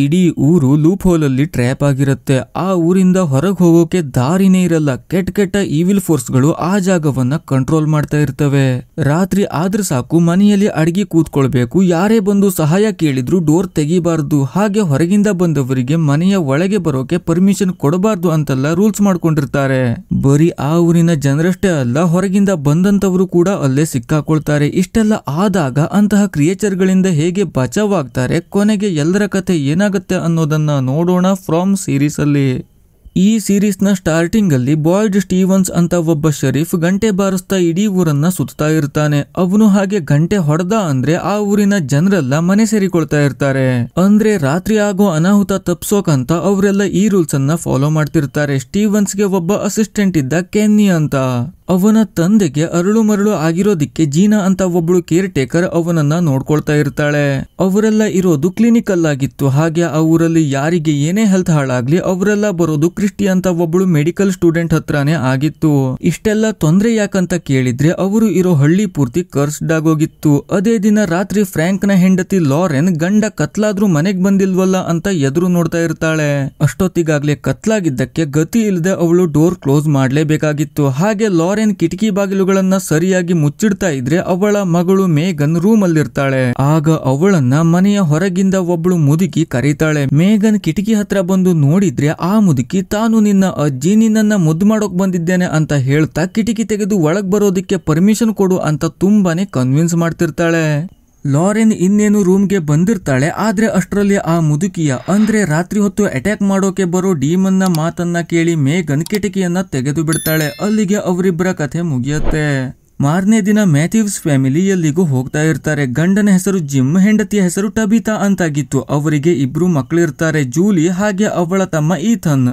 ಇಡೀ ಊರು loop hole ಅಲ್ಲಿ ಟ್ರ್ಯಾಪ್ ಆಗಿರುತ್ತೆ. ಆ ಊರಿಂದ ಹೊರಗೆ ಹೋಗೋಕೆ ದಾರಿನೇ ಇರಲ್ಲ. ಕೆಟ್ಟ ಈವಿಲ್ ಫೋರ್ಸ್ಗಳು ಆ ಜಾಗವನ್ನ ಕಂಟ್ರೋಲ್ ಮಾಡ್ತಾ ಇರ್ತವೆ. ರಾತ್ರಿ ಆದ್ರೆ ಸಾಕು ಮನೆಯಲ್ಲಿ ಅಡಿಗೆ ಕೂತ್ಕೊಳ್ಬೇಕು. ಯಾರೇ ಬಂದು ಸಹಾಯ ಕೇಳಿದ್ರು ಡೋರ್ ತೆಗಿಬಾರ್ದು. ಹಾಗೆ ಹೊರಗಿಂದ ಬಂದವರಿಗೆ ಮನೆಯ ಒಳಗೆ ಬರೋಕೆ ಪರ್ಮಿಷನ್ ಕೊಡಬಾರ್ದು ಅಂತೆಲ್ಲ ರೂಲ್ಸ್ ಮಾಡ್ಕೊಂಡಿರ್ತಾರೆ. ಬರೀ ಆ ಊರಿನ ಜನರಷ್ಟೇ ಅಲ್ಲ, ಹೊರಗಿಂದ ಬಂದಂತವರು ಕೂಡ ಅಲ್ಲೇ ಸಿಕ್ಕಾಕೊಳ್ತಾರೆ. ಇಷ್ಟೆಲ್ಲ ಆದಾಗ ಅಂತಹ ಕ್ರಿಯೇಚರ್ ಗಳಿಂದ ಹೇಗೆ ಬಚಾವಾಗ್ತಾರೆ, ಕೊನೆಗೆ ಎಲ್ಲರ ಕಥೆ ಏನಾಗುತ್ತೆ ಅನ್ನೋದನ್ನ ನೋಡೋಣ ಫ್ರಾಮ್ ಸೀರೀಸ್ ಅಲ್ಲಿ. ಈ ಸೀರೀಸ್ ನ ಸ್ಟಾರ್ಟಿಂಗ್ ಅಲ್ಲಿ ಬಾಯ್ಡ್ ಸ್ಟೀವನ್ಸ್ ಅಂತ ಒಬ್ಬ ಶರೀಫ್ ಗಂಟೆ ಬಾರಿಸ್ತಾ ಇಡೀ ಊರನ್ನ ಸುತ್ತಾ ಇರ್ತಾನೆ. ಅವನು ಹಾಗೆ ಗಂಟೆ ಹೊಡೆದ ಅಂದ್ರೆ ಆ ಊರಿನ ಜನರೆಲ್ಲ ಮನೆ ಸೇರಿಕೊಳ್ತಾ ಇರ್ತಾರೆ. ಅಂದ್ರೆ ರಾತ್ರಿ ಆಗೋ ಅನಾಹುತ ತಪ್ಸೋಕಂತ ಅವರೆಲ್ಲ ಈ ರೂಲ್ಸ್ ಅನ್ನ ಫಾಲೋ ಮಾಡ್ತಿರ್ತಾರೆ. ಸ್ಟೀವನ್ಸ್ಗೆ ಒಬ್ಬ ಅಸಿಸ್ಟೆಂಟ್ ಇದ್ದ ಕೆನ್ನಿ ಅಂತ. ಅವನ ತಂದೆಗೆ ಅರಳು ಮರಳು ಆಗಿರೋದಿಕ್ಕೆ ಜೀನಾ ಅಂತ ಒಬ್ಳು ಕೇರ್ ಟೇಕರ್ ಅವನನ್ನ ನೋಡ್ಕೊಳ್ತಾ ಇರ್ತಾಳೆ. ಅವರೆಲ್ಲ ಇರೋದು ಕ್ಲಿನಿಕಲ್ ಆಗಿತ್ತು. ಹಾಗೆ ಆ ಊರಲ್ಲಿ ಯಾರಿಗೆ ಏನೇ ಹೆಲ್ತ್ ಹಾಳಾಗ್ಲಿ ಅವರೆಲ್ಲ ಬರೋದು ಕ್ರಿಸ್ಟಿ ಅಂತ ಒಬ್ಳು ಮೆಡಿಕಲ್ ಸ್ಟೂಡೆಂಟ್ ಹತ್ರನೇ ಆಗಿತ್ತು. ಇಷ್ಟೆಲ್ಲ ತೊಂದ್ರೆ ಯಾಕಂತ ಕೇಳಿದ್ರೆ ಅವರು ಇರೋ ಹಳ್ಳಿ ಪೂರ್ತಿ ಕರ್ಸ್ಡ್ ಆಗೋಗಿತ್ತು. ಅದೇ ದಿನ ರಾತ್ರಿ ಫ್ರಾಂಕ್ ನ ಹೆಂಡತಿ ಲಾರೆನ್ ಗಂಡ ಕತ್ಲಾದ್ರೂ ಮನೆಗ್ ಬಂದಿಲ್ವಲ್ಲ ಅಂತ ಎದುರು ನೋಡ್ತಾ ಇರ್ತಾಳೆ. ಅಷ್ಟೊತ್ತಿಗಾಗ್ಲೇ ಕತ್ಲಾಗಿದ್ದಕ್ಕೆ ಗತಿ ಇಲ್ಲದೆ ಅವಳು ಡೋರ್ ಕ್ಲೋಸ್ ಮಾಡ್ಲೇಬೇಕಾಗಿತ್ತು. ಹಾಗೆ ಲಾರೆನ್ ಕಿಟಕಿ ಬಾಗಿಲುಗಳನ್ನ ಸರಿಯಾಗಿ ಮುಚ್ಚಿಡ್ತಾ ಇದ್ರೆ ಅವಳ ಮಗಳು ಮೇಗನ್ ರೂಮ್ ಅಲ್ಲಿರ್ತಾಳೆ. ಆಗ ಅವಳನ್ನ ಮನೆಯ ಹೊರಗಿಂದ ಒಬ್ಳು ಮುದುಕಿ ಕರೀತಾಳೆ. ಮೇಗನ್ ಕಿಟಕಿ ಹತ್ರ ಬಂದು ನೋಡಿದ್ರೆ ಆ ಮುದುಕಿ ತಾನು ನಿನ್ನ ಅಜ್ಜಿ, ನಿನ್ನನ್ನ ಮುದ್ದು ಮಾಡೋಕ್ ಬಂದಿದ್ದೇನೆ ಅಂತ ಹೇಳ್ತಾ ಕಿಟಕಿ ತೆಗೆದು ಒಳಗ್ ಬರೋದಿಕ್ಕೆ ಪರ್ಮಿಷನ್ ಕೊಡು ಅಂತ ತುಂಬಾನೇ ಕನ್ವಿನ್ಸ್ ಮಾಡ್ತಿರ್ತಾಳೆ. ಲಾರೆನ್ ಇನ್ನೇನು ರೂಮ್ಗೆ ಬಂದಿರ್ತಾಳೆ. ಆದ್ರೆ ಅಷ್ಟರಲ್ಲಿ ಆ ಮುದುಕಿಯ ಅಂದ್ರೆ ರಾತ್ರಿ ಹೊತ್ತು ಅಟ್ಯಾಕ್ ಮಾಡೋಕೆ ಬರೋ ಡೀಮನ್ನ ಮಾತನ್ನ ಕೇಳಿ ಮೇಗನ್ ಕಿಟಕಿಯನ್ನ ತೆಗೆದು ಬಿಡ್ತಾಳೆ. ಅಲ್ಲಿಗೆ ಅವರಿಬ್ಬರ ಕಥೆ ಮುಗಿಯುತ್ತೆ. ಮಾರನೇ ದಿನ ಮ್ಯಾಥ್ಯೂಸ್ ಫ್ಯಾಮಿಲಿ ಎಲ್ಲಿಗೂ ಹೋಗ್ತಾ ಇರ್ತಾರೆ. ಗಂಡನ ಹೆಸರು ಜಿಮ್, ಹೆಂಡತಿಯ ಹೆಸರು ಟಬಿತಾ ಅಂತಾಗಿತ್ತು. ಅವರಿಗೆ ಇಬ್ರು ಮಕ್ಕಳಿರ್ತಾರೆ, ಜೂಲಿ ಹಾಗೆ ಅವಳ ತಮ್ಮ ಈಥನ್.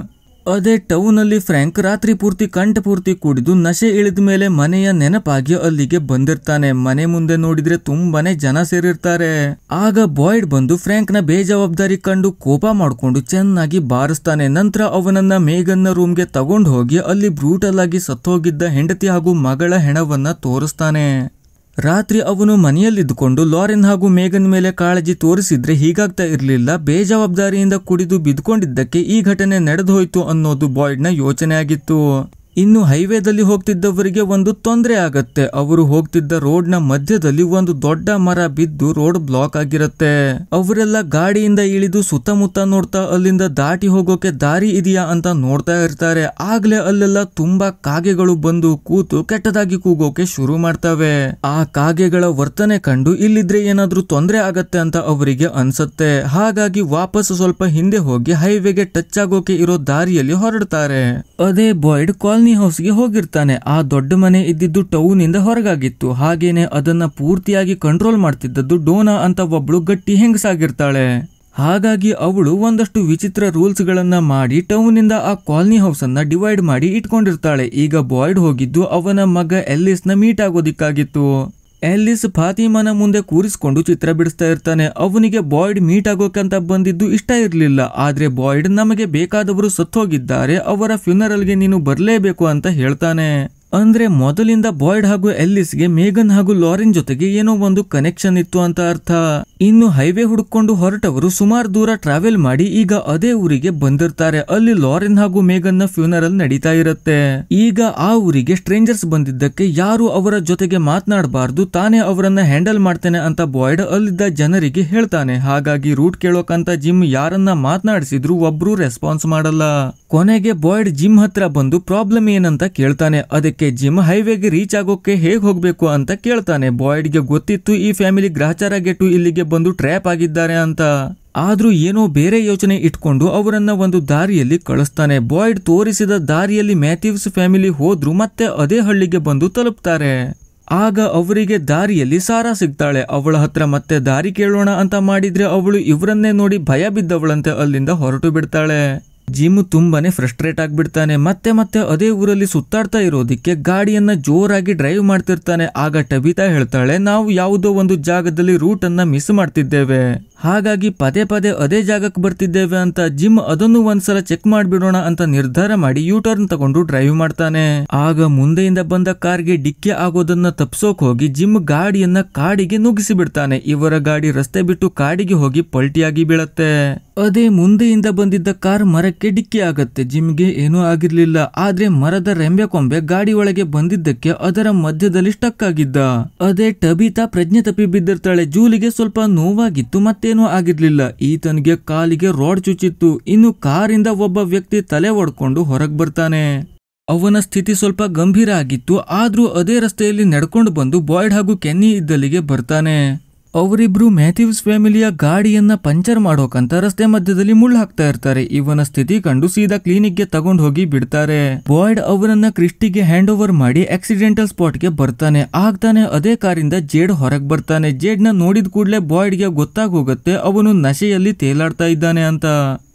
ಅದೇ ಟೌನ್ ಅಲ್ಲಿ ಫ್ರಾಂಕ್ ರಾತ್ರಿ ಪೂರ್ತಿ ಕಂಠ ಪೂರ್ತಿ ಕುಡಿದು ನಶೆ ಇಳಿದ ಮೇಲೆ ಮನೆಯ ನೆನಪಾಗಿ ಅಲ್ಲಿಗೆ ಬಂದಿರ್ತಾನೆ. ಮನೆ ಮುಂದೆ ನೋಡಿದ್ರೆ ತುಂಬಾನೇ ಜನ ಸೇರಿರ್ತಾರೆ. ಆಗ ಬಾಯ್ಡ್ ಬಂದು ಫ್ರಾಂಕ್ ನ ಬೇಜವಾಬ್ದಾರಿ ಕಂಡು ಕೋಪ ಮಾಡ್ಕೊಂಡು ಚೆನ್ನಾಗಿ ಬಾರಿಸ್ತಾನೆ. ನಂತರ ಅವನನ್ನ ಮೇಗನ್ನ ರೂಮ್ಗೆ ತಗೊಂಡು ಹೋಗಿ ಅಲ್ಲಿ ಬ್ರೂಟಲ್ ಆಗಿ ಸತ್ತೋಗಿದ್ದ ಹೆಂಡತಿ ಹಾಗೂ ಮಗಳ ಹೆಣವನ್ನ ತೋರಿಸ್ತಾನೆ. ರಾತ್ರಿ ಅವನು ಮನೆಯಲ್ಲಿದ್ದುಕೊಂಡು ಲಾರೆನ್ ಹಾಗೂ ಮೇಗನ್ ಮೇಲೆ ಕಾಳಜಿ ತೋರಿಸಿದ್ರೆ ಹೀಗಾಗ್ತಾ ಇರ್ಲಿಲ್ಲ. ಬೇಜವಾಬ್ದಾರಿಯಿಂದ ಕುಡಿದು ಬಿದ್ಕೊಂಡಿದ್ದಕ್ಕೆ ಈ ಘಟನೆ ನಡೆದು ಹೋಯ್ತು ಅನ್ನೋದು ಬಾಯ್ಡ್ ನ ಯೋಚನೆ ಆಗಿತ್ತು. ಇನ್ನು ಹೈವೇದಲ್ಲಿ ಹೋಗ್ತಿದ್ದವರಿಗೆ ಒಂದು ತೊಂದರೆ ಆಗತ್ತೆ. ಅವರು ಹೋಗ್ತಿದ್ದ ರೋಡ್ ನ ಮಧ್ಯದಲ್ಲಿ ಒಂದು ದೊಡ್ಡ ಮರ ಬಿದ್ದು ರೋಡ್ ಬ್ಲಾಕ್ ಆಗಿರುತ್ತೆ. ಅವರೆಲ್ಲ ಗಾಡಿಯಿಂದ ಇಳಿದು ಸುತ್ತಮುತ್ತ ನೋಡ್ತಾ ಅಲ್ಲಿಂದ ದಾಟಿ ಹೋಗೋಕೆ ದಾರಿ ಇದೆಯಾ ಅಂತ ನೋಡ್ತಾ ಇರ್ತಾರೆ. ಆಗ್ಲೇ ಅಲ್ಲೆಲ್ಲ ತುಂಬಾ ಕಾಗೆಗಳು ಬಂದು ಕೂತು ಕೆಟ್ಟದಾಗಿ ಕೂಗೋಕೆ ಶುರು ಮಾಡ್ತವೆ. ಆ ಕಾಗೆಗಳ ವರ್ತನೆ ಕಂಡು ಇಲ್ಲಿದ್ರೆ ಏನಾದ್ರೂ ತೊಂದರೆ ಆಗತ್ತೆ ಅಂತ ಅವರಿಗೆ ಅನ್ಸತ್ತೆ. ಹಾಗಾಗಿ ವಾಪಸ್ ಸ್ವಲ್ಪ ಹಿಂದೆ ಹೋಗಿ ಹೈವೇಗೆ ಟಚ್ ಆಗೋಕೆ ಇರೋ ದಾರಿಯಲ್ಲಿ ಹೊರಡ್ತಾರೆ. ಅದೇ ಬಾಯ್ಡ್ ಕಾಲನಿ ಹೌಸ್ಗೆ ಹೋಗಿರ್ತಾನೆ. ಆ ದೊಡ್ಡ ಮನೆ ಇದ್ದಿದ್ದು ಟೌನ್ ಇಂದ ಹೊರಗಾಗಿತ್ತು. ಹಾಗೇನೆ ಅದನ್ನ ಪೂರ್ತಿಯಾಗಿ ಕಂಟ್ರೋಲ್ ಮಾಡ್ತಿದ್ದದ್ದು ಡೋನಾ ಅಂತ ಒಬ್ಳು ಗಟ್ಟಿ ಹೆಂಗಸಾಗಿರ್ತಾಳೆ. ಹಾಗಾಗಿ ಅವಳು ಒಂದಷ್ಟು ವಿಚಿತ್ರ ರೂಲ್ಸ್ ಗಳನ್ನ ಮಾಡಿ ಟೌನ್ ಇಂದ ಆ ಕಾಲನಿ ಹೌಸ್ ಅನ್ನ ಡಿವೈಡ್ ಮಾಡಿ ಇಟ್ಕೊಂಡಿರ್ತಾಳೆ. ಈಗ ಬಾಯ್ಡ್ ಹೋಗಿದ್ದು ಅವನ ಮಗ ಎಲ್ಲಿಸ್ ನ ಮೀಟ್ ಆಗೋದಿಕ್ಕಾಗಿತ್ತು. ಎಲ್ಲಿಸ್ ಫಾತಿಮಾನ ಮುಂದೆ ಕೂರಿಸ್ಕೊಂಡು ಚಿತ್ರ ಬಿಡಿಸ್ತಾ ಇರ್ತಾನೆ. ಅವನಿಗೆ ಬಾಯ್ಡ್ ಮೀಟ್ ಆಗೋಕಂತ ಬಂದಿದ್ದು ಇಷ್ಟ ಇರ್ಲಿಲ್ಲ. ಆದ್ರೆ ಬಾಯ್ಡ್ ನಮಗೆ ಬೇಕಾದವರು ಸತ್ತೋಗಿದ್ದಾರೆ, ಅವರ ಫ್ಯೂನರಲ್ಗೆ ನೀನು ಬರ್ಲೇಬೇಕು ಅಂತ ಹೇಳ್ತಾನೆ. ಅಂದ್ರೆ ಮೊದಲಿಂದ ಬಾಯ್ಡ್ ಹಾಗೂ ಎಲ್ಲಿಸ್ಗೆ ಮೇಗನ್ ಹಾಗೂ ಲಾರೆನ್ ಜೊತೆಗೆ ಏನೋ ಒಂದು ಕನೆಕ್ಷನ್ ಇತ್ತು ಅಂತ ಅರ್ಥ. ಇನ್ನು ಹೈವೇ ಹುಡುಕೊಂಡು ಹೊರಟವರು ಸುಮಾರು ದೂರ ಟ್ರಾವೆಲ್ ಮಾಡಿ ಈಗ ಅದೇ ಊರಿಗೆ ಬಂದಿರ್ತಾರೆ. ಅಲ್ಲಿ ಲಾರೆನ್ ಹಾಗೂ ಮೇಗನ್ ನ ಫ್ಯೂನರಲ್ ನಡೀತಾ ಇರುತ್ತೆ. ಈಗ ಆ ಊರಿಗೆ ಸ್ಟ್ರೇಂಜರ್ಸ್ ಬಂದಿದ್ದಕ್ಕೆ ಯಾರು ಅವರ ಜೊತೆಗೆ ಮಾತನಾಡಬಾರ್ದು, ತಾನೇ ಅವರನ್ನ ಹ್ಯಾಂಡಲ್ ಮಾಡ್ತೇನೆ ಅಂತ ಬಾಯ್ಡ್ ಅಲ್ಲಿದ್ದ ಜನರಿಗೆ ಹೇಳ್ತಾನೆ. ಹಾಗಾಗಿ ರೂಟ್ ಕೇಳೋಕಂತ ಜಿಮ್ ಯಾರನ್ನ ಮಾತನಾಡಿಸಿದ್ರು ಒಬ್ರು ರೆಸ್ಪಾನ್ಸ್ ಮಾಡಲ್ಲ. ಕೊನೆಗೆ ಬಾಯ್ಡ್ ಜಿಮ್ ಹತ್ರ ಬಂದು ಪ್ರಾಬ್ಲಮ್ ಏನಂತ ಕೇಳ್ತಾನೆ. ಅದಕ್ಕೆ ಜಿಮ್ ಹೈವೇಗೆ ರೀಚ್ ಆಗೋಕೆ ಹೇಗ್ ಹೋಗ್ಬೇಕು ಅಂತ ಕೇಳ್ತಾನೆ. ಬಾಯ್ಡ್ಗೆ ಗೊತ್ತಿತ್ತು ಈ ಫ್ಯಾಮಿಲಿ ಗ್ರಹಚಾರ ಗೆಟ್ಟು ಇಲ್ಲಿಗೆ ಬಂದು ಟ್ರ್ಯಾಪ್ ಆಗಿದ್ದಾರೆ ಅಂತ. ಆದ್ರೂ ಏನೋ ಬೇರೆ ಯೋಚನೆ ಇಟ್ಕೊಂಡು ಅವರನ್ನ ಒಂದು ದಾರಿಯಲ್ಲಿ ಕಳಿಸ್ತಾನೆ. ಬಾಯ್ಡ್ ತೋರಿಸಿದ ದಾರಿಯಲ್ಲಿ ಮ್ಯಾಥ್ಯೂಸ್ ಫ್ಯಾಮಿಲಿ ಹೋದ್ರು ಮತ್ತೆ ಅದೇ ಹಳ್ಳಿಗೆ ಬಂದು ತಲುಪ್ತಾರೆ. ಆಗ ಅವರಿಗೆ ದಾರಿಯಲ್ಲಿ ಸಾರಾ ಸಿಗ್ತಾಳೆ. ಅವಳ ಹತ್ರ ಮತ್ತೆ ದಾರಿ ಕೇಳೋಣ ಅಂತ ಮಾಡಿದ್ರೆ ಅವಳು ಇವರನ್ನೇ ನೋಡಿ ಭಯ ಬಿದ್ದವಳಂತೆ ಅಲ್ಲಿಂದ ಹೊರಟು ಬಿಡ್ತಾಳೆ. ಜಿಮ್ ತುಂಬಾನೇ ಫ್ರಸ್ಟ್ರೇಟ್ ಆಗ್ಬಿಡ್ತಾನೆ. ಮತ್ತೆ ಅದೇ ಊರಲ್ಲಿ ಸುತ್ತಾಡ್ತಾ ಇರೋದಿಕ್ಕೆ ಗಾಡಿಯನ್ನ ಜೋರಾಗಿ ಡ್ರೈವ್ ಮಾಡ್ತಿರ್ತಾನೆ. ಆಗ ಟಬಿತಾ ಹೇಳ್ತಾಳೆ, ನಾವು ಯಾವುದೋ ಒಂದು ಜಾಗದಲ್ಲಿ ರೂಟ್ ಅನ್ನ ಮಿಸ್ ಮಾಡ್ತಿದ್ದೇವೆ. ಹಾಗಾಗಿ ಪದೇ ಪದೇ ಅದೇ ಜಾಗಕ್ಕೆ ಬರ್ತಿದ್ದೇವೆ ಅಂತ ಜಿಮ್ ಅದನ್ನು ಒಂದ್ಸಲ ಚೆಕ್ ಮಾಡ್ಬಿಡೋಣ ಅಂತ ನಿರ್ಧಾರ ಮಾಡಿ ಯೂ ಟರ್ನ್ ತಗೊಂಡು ಡ್ರೈವ್ ಮಾಡ್ತಾನೆ. ಆಗ ಮುಂದೆಯಿಂದ ಬಂದ ಕಾರ್ಗೆ ಡಿಕ್ಕಿ ಆಗೋದನ್ನ ತಪ್ಸೋಕ್ ಹೋಗಿ ಜಿಮ್ ಗಾಡಿಯನ್ನ ಕಾಡಿಗೆ ನುಗ್ಗಿಸಿ ಬಿಡ್ತಾನೆ. ಇವರ ಗಾಡಿ ರಸ್ತೆ ಬಿಟ್ಟು ಕಾಡಿಗೆ ಹೋಗಿ ಪಲ್ಟಿಯಾಗಿ ಬೀಳತ್ತೆ. ಅದೇ ಮುಂದೆಯಿಂದ ಬಂದಿದ್ದ ಕಾರ್ ಮರಕ್ಕೆ ಡಿಕ್ಕಿ ಆಗತ್ತೆ. ಜಿಮ್ಗೆ ಏನೂ ಆಗಿರ್ಲಿಲ್ಲ, ಆದ್ರೆ ಮರದ ರೆಂಬೆ ಕೊಂಬೆ ಗಾಡಿ ಒಳಗೆ ಬಂದಿದ್ದಕ್ಕೆ ಅದರ ಮಧ್ಯದಲ್ಲಿ ಸ್ಟಕ್ ಆಗಿದ್ದ. ಅದೇ ಟಬಿತಾ ಪ್ರಜ್ಞೆ ತಪ್ಪಿ ಬಿದ್ದಿರ್ತಾಳೆ. ಜೂಲಿಗೆ ಸ್ವಲ್ಪ ನೋವಾಗಿತ್ತು, ಮತ್ತೇನೂ ಆಗಿರ್ಲಿಲ್ಲ. ಈತನ್ಗೆ ಕಾಲಿಗೆ ರಾಡ್ ಚುಚ್ಚಿತ್ತು. ಇನ್ನು ಕಾರಿಂದ ಒಬ್ಬ ವ್ಯಕ್ತಿ ತಲೆ ಒಡ್ಕೊಂಡು ಹೊರಗ್ ಬರ್ತಾನೆ. ಅವನ ಸ್ಥಿತಿ ಸ್ವಲ್ಪ ಗಂಭೀರ ಆಗಿತ್ತು, ಆದ್ರೂ ಅದೇ ರಸ್ತೆಯಲ್ಲಿ ನಡ್ಕೊಂಡು ಬಂದು ಬಾಯ್ಡ್ ಹಾಗೂ ಕೆನ್ನಿ ಇದ್ದಲ್ಲಿಗೆ ಬರ್ತಾನೆ. ಅವರಿಬ್ರು ಮ್ಯಾಥ್ಯೂಸ್ ಫ್ಯಾಮಿಲಿಯ ಗಾಡಿಯನ್ನ ಪಂಚರ್ ಮಾಡೋಕಂತ ರಸ್ತೆ ಮಧ್ಯದಲ್ಲಿ ಮುಳ್ಳು ಹಾಕ್ತಾ ಇರ್ತಾರೆ. ಇವನ ಸ್ಥಿತಿ ಕಂಡು ಸೀದಾ ಕ್ಲಿನಿಕ್ಗೆ ತಗೊಂಡು ಹೋಗಿ ಬಿಡ್ತಾರೆ. ಬಾಯ್ಡ್ ಅವರನ್ನ ಕ್ರಿಸ್ಟಿಗೆ ಹ್ಯಾಂಡ್ ಓವರ್ ಮಾಡಿ ಆಕ್ಸಿಡೆಂಟಲ್ ಸ್ಪಾಟ್ಗೆ ಬರ್ತಾನೆ. ಆಗ್ತಾನೆ ಅದೇ ಕಾರಿಂದ ಜೇಡ್ ಹೊರಗ್ ಬರ್ತಾನೆ. ಜೇಡ್ ನ ನೋಡಿದ ಕೂಡಲೇ ಬಾಯ್ಡ್ಗೆ ಗೊತ್ತಾಗೋಗತ್ತೆ ಅವನು ನಶೆಯಲ್ಲಿ ತೇಲಾಡ್ತಾ ಇದ್ದಾನೆ ಅಂತ.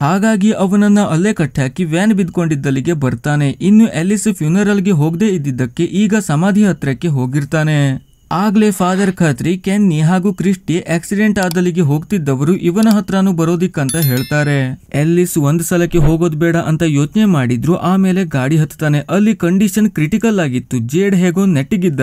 ಹಾಗಾಗಿ ಅವನನ್ನ ಅಲ್ಲೇ ಕಟ್ಟಾಕಿ ವ್ಯಾನ್ ಬಿದ್ಕೊಂಡಿದ್ದಲ್ಲಿಗೆ ಬರ್ತಾನೆ. ಇನ್ನು ಎಲಿಸ್ ಫ್ಯೂನರಲ್ಗೆ ಹೋಗದೆ ಇದ್ದಿದ್ದಕ್ಕೆ ಈಗ ಸಮಾಧಿ ಹತ್ರಕ್ಕೆ ಹೋಗಿರ್ತಾನೆ. ಆಗ್ಲೇ ಫಾದರ್ ಖಾತ್ರಿ, ಕೆನ್ನಿ ಹಾಗೂ ಕ್ರಿಸ್ಟಿ ಆಕ್ಸಿಡೆಂಟ್ ಆದಲ್ಲಿಗೆ ಹೋಗ್ತಿದ್ದವರು ಇವನ ಹತ್ರನೂ ಬರೋದಿಕ್ಕಂತ ಹೇಳ್ತಾರೆ. ಎಲ್ಲಿಸ್ ಒಂದ್ ಸಲಕ್ಕೆ ಹೋಗೋದ್ ಬೇಡ ಅಂತ ಯೋಚನೆ ಮಾಡಿದ್ರು. ಆಮೇಲೆ ಗಾಡಿ ಹತ್ತಾನೆ. ಅಲ್ಲಿ ಕಂಡೀಷನ್ ಕ್ರಿಟಿಕಲ್ ಆಗಿತ್ತು. ಜೇಡ್ ಹೇಗೋ ನೆಟ್ಟಿಗಿದ್ದ.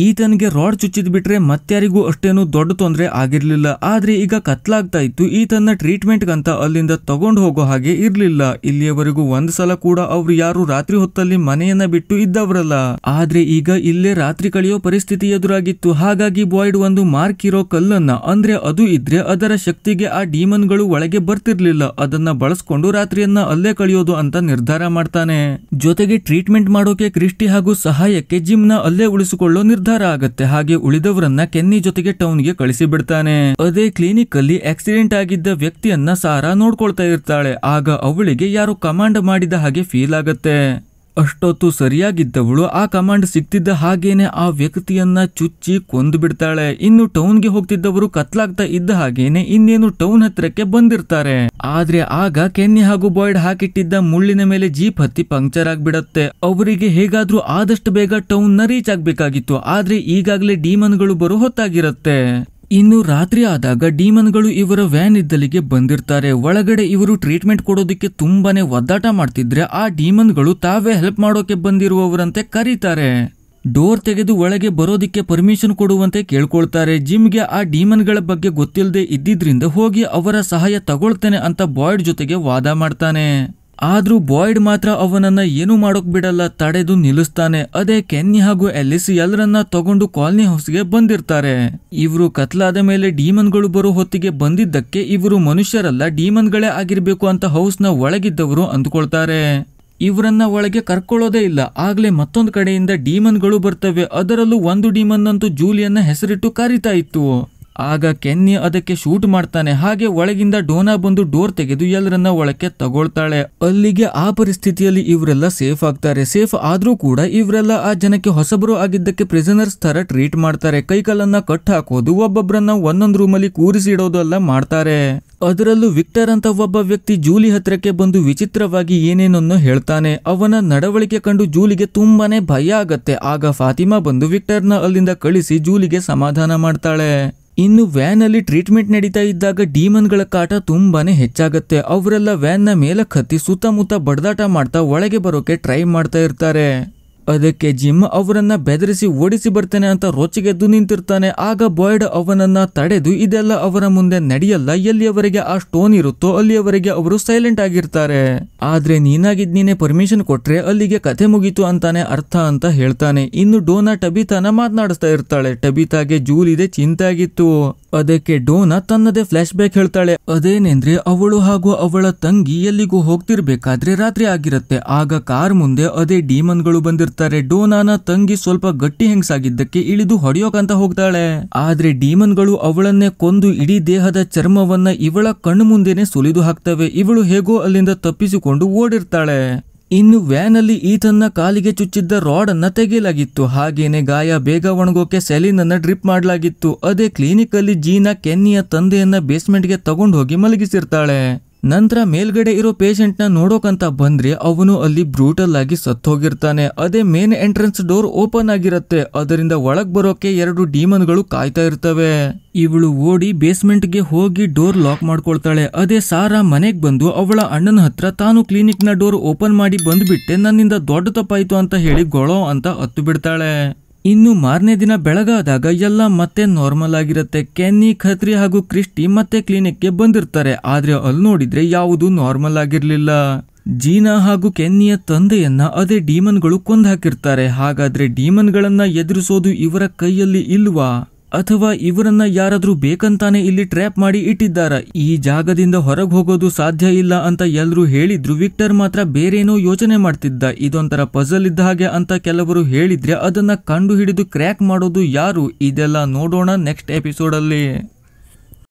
ಈತನ್ಗೆ ರಾಡ್ ಚುಚ್ಚಿದ್ ಬಿಟ್ರೆ ಮತ್ಯಾರಿಗೂ ಅಷ್ಟೇನು ದೊಡ್ಡ ತೊಂದ್ರೆ ಆಗಿರ್ಲಿಲ್ಲ. ಆದ್ರೆ ಈಗ ಕತ್ಲಾಗ್ತಾ ಇತ್ತು. ಈತನ್ನ ಟ್ರೀಟ್ಮೆಂಟ್ ಗಂತ ಅಲ್ಲಿಂದ ತಗೊಂಡು ಹೋಗೋ ಹಾಗೆ ಇರ್ಲಿಲ್ಲ. ಇಲ್ಲಿಯವರೆಗೂ ಒಂದ್ ಸಲ ಕೂಡ ಅವ್ರು ಯಾರು ರಾತ್ರಿ ಹೊತ್ತಲ್ಲಿ ಮನೆಯನ್ನ ಬಿಟ್ಟು ಇದ್ದವ್ರಲ್ಲ. ಆದ್ರೆ ಈಗ ಇಲ್ಲೇ ರಾತ್ರಿ ಕಳೆಯೋ ಪರಿಸ್ಥಿತಿ ಎದುರಾಗಿತ್ತು. ಹಾಗಾಗಿ ಬಾಯ್ಡ್ ಒಂದು ಮಾರ್ಕ್ ಇರೋ ಕಲ್ಲನ್ನ, ಅಂದ್ರೆ ಅದು ಇದ್ರೆ ಅದರ ಶಕ್ತಿಗೆ ಆ ಡೀಮನ್ಗಳು ಒಳಗೆ ಬರ್ತಿರ್ಲಿಲ್ಲ, ಅದನ್ನ ಬಳಸ್ಕೊಂಡು ರಾತ್ರಿಯನ್ನ ಅಲ್ಲೇ ಕಳೆಯೋದು ಅಂತ ನಿರ್ಧಾರ ಮಾಡ್ತಾನೆ. ಜೊತೆಗೆ ಟ್ರೀಟ್ಮೆಂಟ್ ಮಾಡೋಕೆ ಕ್ರಿಸ್ಟಿ ಹಾಗೂ ಸಹಾಯಕ್ಕೆ ಜಿಮ್ ನ ಅಲ್ಲೇ ಉಳಿಸಿಕೊಳ್ಳೋ ನಿರ್ಧಾರ ಆಗತ್ತೆ. ಹಾಗೆ ಉಳಿದವರನ್ನ ಕೆನ್ನಿ ಜೊತೆಗೆ ಟೌನ್ಗೆ ಕಳಿಸಿ ಬಿಡ್ತಾನೆ. ಅದೇ ಕ್ಲಿನಿಕ್ ಅಲ್ಲಿ ಆಕ್ಸಿಡೆಂಟ್ ಆಗಿದ್ದ ವ್ಯಕ್ತಿಯನ್ನ ಸಾರಾ ನೋಡ್ಕೊಳ್ತಾ ಇರ್ತಾಳೆ. ಆಗ ಅವಳಿಗೆ ಯಾರೋ ಕಮಾಂಡ್ ಮಾಡಿದ ಹಾಗೆ ಫೀಲ್ ಆಗತ್ತೆ. ಅಷ್ಟೊತ್ತು ಸರಿಯಾಗಿದ್ದವಳು ಆ ಕಮಾಂಡ್ ಸಿಕ್ತಿದ್ದ ಹಾಗೇನೆ ಆ ವ್ಯಕ್ತಿಯನ್ನ ಚುಚ್ಚಿ ಕೊಂದು ಬಿಡ್ತಾಳೆ. ಇನ್ನು ಟೌನ್ಗೆ ಹೋಗ್ತಿದ್ದವರು ಕತ್ಲಾಗ್ತಾ ಇದ್ದ ಹಾಗೇನೆ ಇನ್ನೇನು ಟೌನ್ ಹತ್ರಕ್ಕೆ ಬಂದಿರ್ತಾರೆ. ಆದ್ರೆ ಆಗ ಕೆನ್ನಿ ಹಾಗೂ ಬಾಯ್ಡ್ ಹಾಕಿಟ್ಟಿದ್ದ ಮುಳ್ಳಿನ ಮೇಲೆ ಜೀಪ್ ಹತ್ತಿ ಪಂಕ್ಚರ್ ಆಗ್ಬಿಡತ್ತೆ. ಅವರಿಗೆ ಹೇಗಾದ್ರೂ ಆದಷ್ಟು ಬೇಗ ಟೌನ್ ನ ರೀಚ್ ಆಗ್ಬೇಕಾಗಿತ್ತು. ಆದ್ರೆ ಈಗಾಗ್ಲೇ ಡೀಮನ್ಗಳು ಬರೋ ಹೊತ್ತಾಗಿರತ್ತೆ. ಇನ್ನು ರಾತ್ರಿ ಆದಾಗ ಡೀಮನ್ಗಳು ಇವರ ವ್ಯಾನ್ ಇದ್ದಲ್ಲಿಗೆ ಬಂದಿರ್ತಾರೆ. ಒಳಗಡೆ ಇವರು ಟ್ರೀಟ್ಮೆಂಟ್ ಕೊಡೋದಕ್ಕೆ ತುಂಬಾನೇ ಒದ್ದಾಟ ಮಾಡ್ತಿದ್ರೆ ಆ ಡೀಮನ್ಗಳು ತಾವೇ ಹೆಲ್ಪ್ ಮಾಡೋಕೆ ಬಂದಿರುವವರಂತೆ ಕರೀತಾರೆ. ಡೋರ್ ತೆಗೆದು ಒಳಗೆ ಬರೋದಿಕ್ಕೆ ಪರ್ಮಿಷನ್ ಕೊಡುವಂತೆ ಕೇಳ್ಕೊಳ್ತಾರೆ. ಜಿಮ್ಗೆ ಆ ಡೀಮನ್ಗಳ ಬಗ್ಗೆ ಗೊತ್ತಿಲ್ಲದೆ ಇದ್ದಿದ್ರಿಂದ ಹೋಗಿ ಅವರ ಸಹಾಯ ತಗೊಳ್ತೇನೆ ಅಂತ ಬಾಯ್ಡ್ ಜೊತೆಗೆ ವಾದ ಮಾಡ್ತಾನೆ. ಆದ್ರೂ ಬಾಯ್ಡ್ ಮಾತ್ರ ಅವನನ್ನ ಏನು ಮಾಡೋಕ್ ಬಿಡಲ್ಲ, ತಡೆದು ನಿಲ್ಲಿಸ್ತಾನೆ. ಅದೇ ಕೆನ್ನಿ ಹಾಗೂ ಎಲಿಸ್ ಎಲ್ಲರನ್ನ ತಗೊಂಡು ಕಾಲನಿ ಹೌಸ್ಗೆ ಬಂದಿರ್ತಾರೆ. ಇವರು ಕತ್ಲಾದ ಮೇಲೆ ಡೀಮನ್ಗಳು ಬರೋ ಹೊತ್ತಿಗೆ ಬಂದಿದ್ದಕ್ಕೆ ಇವರು ಮನುಷ್ಯರಲ್ಲ ಡೀಮನ್ಗಳೇ ಆಗಿರ್ಬೇಕು ಅಂತ ಹೌಸ್ ನ ಒಳಗಿದ್ದವರು ಅಂದ್ಕೊಳ್ತಾರೆ. ಇವರನ್ನ ಒಳಗೆ ಕರ್ಕೊಳ್ಳೋದೇ ಇಲ್ಲ. ಆಗ್ಲೇ ಮತ್ತೊಂದು ಕಡೆಯಿಂದ ಡೀಮನ್ಗಳು ಬರ್ತವೆ. ಅದರಲ್ಲೂ ಒಂದು ಡೀಮನ್ ಅಂತೂ ಜೂಲಿಯನ್ನ ಹೆಸರಿಟ್ಟು ಕರೀತಾ ಇತ್ತು. ಆಗ ಕೆನ್ನಿ ಅದಕ್ಕೆ ಶೂಟ್ ಮಾಡ್ತಾನೆ. ಹಾಗೆ ಒಳಗಿಂದ ಡೋನಾ ಬಂದು ಡೋರ್ ತೆಗೆದು ಎಲ್ಲರನ್ನ ಒಳಕ್ಕೆ ತಗೊಳ್ತಾಳೆ. ಅಲ್ಲಿಗೆ ಆ ಪರಿಸ್ಥಿತಿಯಲ್ಲಿ ಇವರೆಲ್ಲ ಸೇಫ್ ಆಗ್ತಾರೆ. ಸೇಫ್ ಆದ್ರೂ ಕೂಡ ಇವರೆಲ್ಲ ಆ ಜನಕ್ಕೆ ಹೊಸಬರು ಆಗಿದ್ದಕ್ಕೆ ಪ್ರಿಸನರ್ಸ್ ತರ ಟ್ರೀಟ್ ಮಾಡ್ತಾರೆ. ಕೈಕಾಲನ್ನ ಕಟ್ ಹಾಕೋದು, ಒಬ್ಬೊಬ್ಬರನ್ನ ಒಂದೊಂದು ರೂಮಲ್ಲಿ ಕೂರಿಸಿಡೋದು ಎಲ್ಲ ಮಾಡ್ತಾರೆ. ಅದರಲ್ಲೂ ವಿಕ್ಟರ್ ಅಂತ ಒಬ್ಬ ವ್ಯಕ್ತಿ ಜೂಲಿ ಹತ್ರಕ್ಕೆ ಬಂದು ವಿಚಿತ್ರವಾಗಿ ಏನೇನನ್ನು ಹೇಳ್ತಾನೆ. ಅವನ ನಡವಳಿಕೆ ಕಂಡು ಜೂಲಿಗೆ ತುಂಬಾನೇ ಭಯ ಆಗತ್ತೆ. ಆಗ ಫಾತಿಮಾ ಬಂದು ವಿಕ್ಟರ್ನ ಅಲ್ಲಿಂದ ಕಳಿಸಿ ಜೂಲಿಗೆ ಸಮಾಧಾನ ಮಾಡ್ತಾಳೆ. ಇನ್ನು ವ್ಯಾನ್ ಅಲ್ಲಿ ಟ್ರೀಟ್ಮೆಂಟ್ ನಡೀತಾ ಇದ್ದಾಗ ಡೀಮನ್ಗಳ ಕಾಟ ತುಂಬಾನೇ ಹೆಚ್ಚಾಗತ್ತೆ. ಅವರೆಲ್ಲ ವ್ಯಾನ್ ನ ಮೇಲಕ್ಕೆ ಹತ್ತಿ ಸುತ್ತಮುತ್ತ ಬಡದಾಟ ಮಾಡ್ತಾ ಒಳಗೆ ಬರೋಕೆ ಟ್ರೈ ಮಾಡ್ತಾ ಇರ್ತಾರೆ. ಅದಕ್ಕೆ ಜಿಮ್ ಅವರನ್ನ ಬೆದರಿಸಿ ಓಡಿಸಿ ಬರ್ತೇನೆ ಅಂತ ರೋಚಿಗೆದ್ದು ನಿಂತಿರ್ತಾನೆ. ಆಗ ಬಾಯ್ಡ್ ಅವನನ್ನ ತಡೆದು ಇದೆಲ್ಲ ಅವರ ಮುಂದೆ ನಡೆಯಲ್ಲ, ಎಲ್ಲಿಯವರೆಗೆ ಆ ಸ್ಟೋನ್ ಇರುತ್ತೋ ಅಲ್ಲಿಯವರೆಗೆ ಅವರು ಸೈಲೆಂಟ್ ಆಗಿರ್ತಾರೆ. ಆದ್ರೆ ನೀನಾಗಿದ್ ನೀನೆ ಪರ್ಮಿಷನ್ ಕೊಟ್ರೆ ಅಲ್ಲಿಗೆ ಕಥೆ ಮುಗೀತು ಅಂತಾನೆ ಅರ್ಥ ಅಂತ ಹೇಳ್ತಾನೆ. ಇನ್ನು ಡೋನಾ ಟಬಿತಾನ ಮಾತನಾಡಿಸ್ತಾ ಇರ್ತಾಳೆ. ಟಬಿತಾಗೆ ಜೂಲಿದೆ ಚಿಂತೆ ಆಗಿತ್ತು. ಅದಕ್ಕೆ ಡೋನಾ ತನ್ನದೇ ಫ್ಲಾಶ್ ಬ್ಯಾಕ್ ಹೇಳ್ತಾಳೆ. ಅದೇನೆಂದ್ರೆ ಅವಳು ಹಾಗೂ ಅವಳ ತಂಗಿ ಎಲ್ಲಿಗೂ ಹೋಗ್ತಿರ್ಬೇಕಾದ್ರೆ ರಾತ್ರಿ ಆಗಿರತ್ತೆ. ಆಗ ಕಾರ್ ಮುಂದೆ ಅದೇ ಡೀಮನ್ಗಳು ಬಂದಿರ್ತಾರೆ. ಡೋನಾನ ತಂಗಿ ಸ್ವಲ್ಪ ಗಟ್ಟಿ ಹೆಂಗ್ಸಾಗಿದ್ದಕ್ಕೆ ಇಳಿದು ಹೊಡೆಯೋಕಂತ ಹೋಗ್ತಾಳೆ. ಆದ್ರೆ ಡೀಮನ್ಗಳು ಅವಳನ್ನೇ ಕೊಂದು ಇಡೀ ದೇಹದ ಚರ್ಮವನ್ನ ಇವಳ ಕಣ್ಣು ಮುಂದೆನೆ ಸುಲಿದು ಹಾಕ್ತವೆ. ಇವಳು ಹೇಗೋ ಅಲ್ಲಿಂದ ತಪ್ಪಿಸಿಕೊಂಡು ಓಡಿರ್ತಾಳೆ. ಇನ್ನು ವ್ಯಾನ್ ಅಲ್ಲಿ ಈತನ್ನ ಕಾಲಿಗೆ ಚುಚ್ಚಿದ್ದ ರಾಡ್ ಅನ್ನ ತೆಗೆಯಲಾಗಿತ್ತು. ಹಾಗೇನೆ ಗಾಯ ಬೇಗ ಒಣಗೋಕೆ ಸೆಲಿನ್ ಅನ್ನ ಡ್ರಿಪ್ ಮಾಡಲಾಗಿತ್ತು. ಅದೇ ಕ್ಲಿನಿಕ್ ಅಲ್ಲಿ ಜೀನಾ ಕೆನ್ನಿಯ ತಂದೆಯನ್ನ ಬೇಸ್ಮೆಂಟ್ ಗೆ ತಗೊಂಡು ಹೋಗಿ ಮಲಗಿಸಿರ್ತಾಳೆ. ನಂತರ ಮೇಲ್ಗಡೆ ಇರೋ ಪೇಷಂಟ್ ನ ನೋಡೋಕಂತ ಬಂದ್ರೆ ಅವನು ಅಲ್ಲಿ ಬ್ರೂಟಲ್ ಆಗಿ ಸತ್ತೋಗಿರ್ತಾನೆ. ಅದೇ ಮೇನ್ ಎಂಟ್ರೆನ್ಸ್ ಡೋರ್ ಓಪನ್ ಆಗಿರತ್ತೆ. ಅದರಿಂದ ಒಳಗ್ ಬರೋಕೆ 2 ಡೀಮನ್ಗಳು ಕಾಯ್ತಾ ಇರ್ತವೆ. ಇವಳು ಓಡಿ ಬೇಸ್ಮೆಂಟ್ ಗೆ ಹೋಗಿ ಡೋರ್ ಲಾಕ್ ಮಾಡ್ಕೊಳ್ತಾಳೆ. ಅದೇ ಸಾರಾ ಮನೆಗ್ ಬಂದು ಅವಳ ಅಣ್ಣನ ಹತ್ರ ತಾನು ಕ್ಲಿನಿಕ್ ನ ಡೋರ್ ಓಪನ್ ಮಾಡಿ ಬಂದ್ಬಿಟ್ಟೆ, ನನ್ನಿಂದ ದೊಡ್ಡ ತಪ್ಪಾಯ್ತು ಅಂತ ಹೇಳಿ ಗೊಳೋ ಅಂತ ಹತ್ತು ಬಿಡ್ತಾಳೆ. ಇನ್ನು ಮಾರನೇ ದಿನ ಬೆಳಗಾದಾಗ ಎಲ್ಲ ಮತ್ತೆ ನಾರ್ಮಲ್ ಆಗಿರುತ್ತೆ. ಕೆನ್ನಿ, ಖತ್ರಿ ಹಾಗೂ ಕ್ರಿಸ್ಟಿ ಮತ್ತೆ ಕ್ಲಿನಿಕ್ಗೆ ಬಂದಿರ್ತಾರೆ. ಆದ್ರೆ ಅಲ್ಲಿ ನೋಡಿದ್ರೆ ಯಾವುದು ನಾರ್ಮಲ್ ಆಗಿರ್ಲಿಲ್ಲ. ಜೀನಾ ಹಾಗೂ ಕೆನ್ನಿಯ ತಂದೆಯನ್ನ ಅದೇ ಡೀಮನ್ಗಳು ಕೊಂದು ಹಾಕಿರ್ತಾರೆ. ಹಾಗಾದ್ರೆ ಡೀಮನ್ಗಳನ್ನ ಎದುರಿಸೋದು ಇವರ ಕೈಯಲ್ಲಿ ಇಲ್ವಾ, ಅಥವಾ ಇವರನ್ನ ಯಾರಾದ್ರೂ ಬೇಕಂತಾನೆ ಇಲ್ಲಿ ಟ್ರ್ಯಾಪ್ ಮಾಡಿ ಇಟ್ಟಿದ್ದಾರ? ಈ ಜಾಗದಿಂದ ಹೊರಗೆ ಹೋಗೋದು ಸಾಧ್ಯ ಇಲ್ಲ ಅಂತ ಎಲ್ರು ಹೇಳಿದ್ರು. ವಿಕ್ಟರ್ ಮಾತ್ರ ಬೇರೇನೋ ಯೋಚನೆ ಮಾಡ್ತಿದ್ದ. ಇದೊಂಥರ ಪಜಲ್ ಇದ್ದ ಹಾಗೆ ಅಂತ ಕೆಲವರು ಹೇಳಿದ್ರೆ ಅದನ್ನ ಕಂಡು ಹಿಡಿದು ಕ್ರ್ಯಾಕ್ ಮಾಡೋದು ಯಾರು? ಇದೆಲ್ಲ ನೋಡೋಣ ನೆಕ್ಸ್ಟ್ ಎಪಿಸೋಡ್ ಅಲ್ಲಿ.